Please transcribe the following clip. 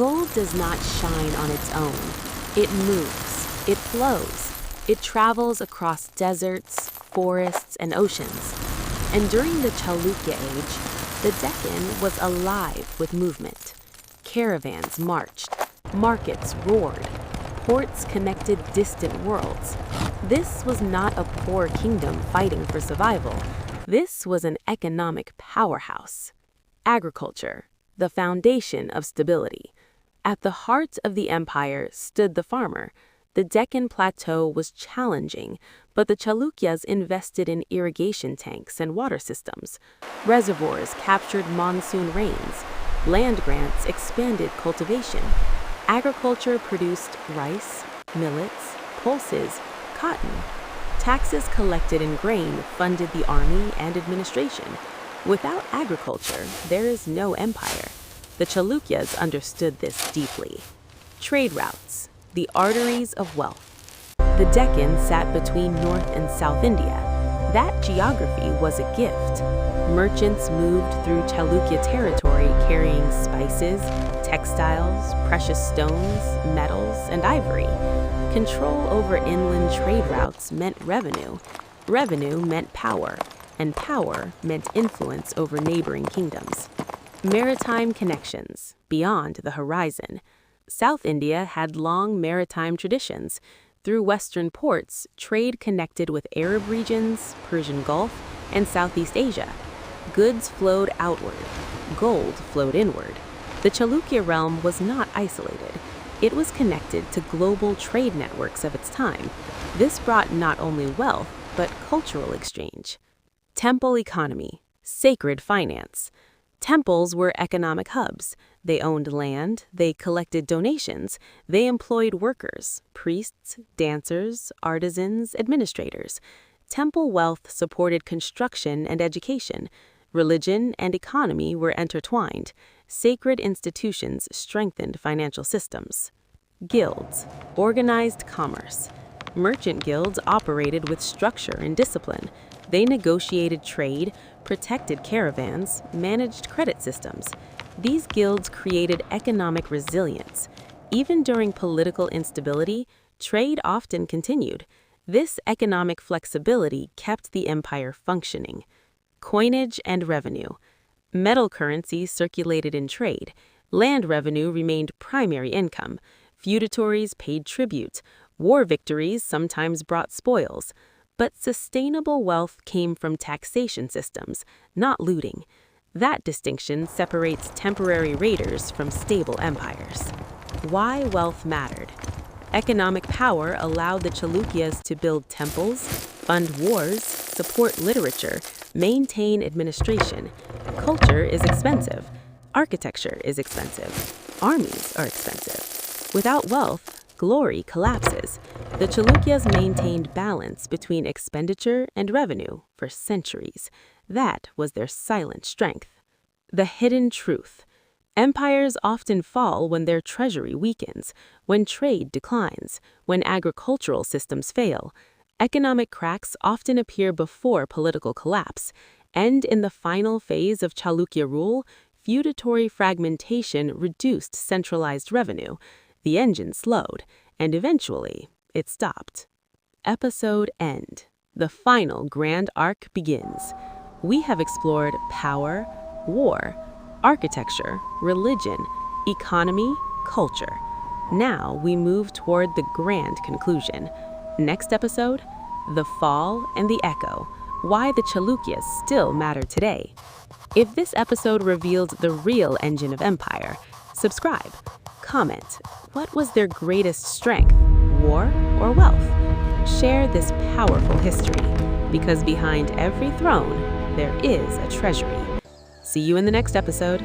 Gold does not shine on its own. It moves, it flows, it travels across deserts, forests, and oceans. And during the Chalukya age, the Deccan was alive with movement. Caravans marched, markets roared, ports connected distant worlds. This was not a poor kingdom fighting for survival. This was an economic powerhouse. Agriculture, the foundation of stability. At the heart of the empire stood the farmer. The Deccan Plateau was challenging, but the Chalukyas invested in irrigation tanks and water systems. Reservoirs captured monsoon rains. Land grants expanded cultivation. Agriculture produced rice, millets, pulses, cotton. Taxes collected in grain funded the army and administration. Without agriculture, there is no empire. The Chalukyas understood this deeply. Trade routes, the arteries of wealth. The Deccan sat between North and South India. That geography was a gift. Merchants moved through Chalukya territory carrying spices, textiles, precious stones, metals, and ivory. Control over inland trade routes meant revenue. Revenue meant power, and power meant influence over neighboring kingdoms. Maritime connections, beyond the horizon. South India had long maritime traditions. Through western ports, trade connected with Arab regions, Persian Gulf, and Southeast Asia. Goods flowed outward. Gold flowed inward. The Chalukya realm was not isolated. It was connected to global trade networks of its time. This brought not only wealth, but cultural exchange. Temple economy, sacred finance. Temples were economic hubs. They owned land, they collected donations, they employed workers, priests, dancers, artisans, administrators. Temple wealth supported construction and education. Religion and economy were intertwined. Sacred institutions strengthened financial systems. Guilds, organized commerce. Merchant guilds operated with structure and discipline. They negotiated trade, protected caravans, managed credit systems. These guilds created economic resilience. Even during political instability, trade often continued. This economic flexibility kept the empire functioning. Coinage and revenue. Metal currency circulated in trade. Land revenue remained primary income. Feudatories paid tribute. War victories sometimes brought spoils. But sustainable wealth came from taxation systems, not looting. That distinction separates temporary raiders from stable empires. Why wealth mattered. Economic power allowed the Chalukyas to build temples, fund wars, support literature, maintain administration. Culture is expensive. Architecture is expensive. Armies are expensive. Without wealth, glory collapses. The Chalukyas maintained balance between expenditure and revenue for centuries. That was their silent strength. The hidden truth. Empires often fall when their treasury weakens, when trade declines, when agricultural systems fail. Economic cracks often appear before political collapse, and in the final phase of Chalukya rule, feudatory fragmentation reduced centralized revenue. The engine slowed, and eventually, it stopped. Episode end. The final grand arc begins. We have explored power, war, architecture, religion, economy, culture. Now we move toward the grand conclusion. Next episode, the fall and the echo. Why the Chalukyas still matter today. If this episode revealed the real engine of empire, subscribe. Comment, what was their greatest strength, war or wealth? Share this powerful history, because behind every throne, there is a treasury. See you in the next episode.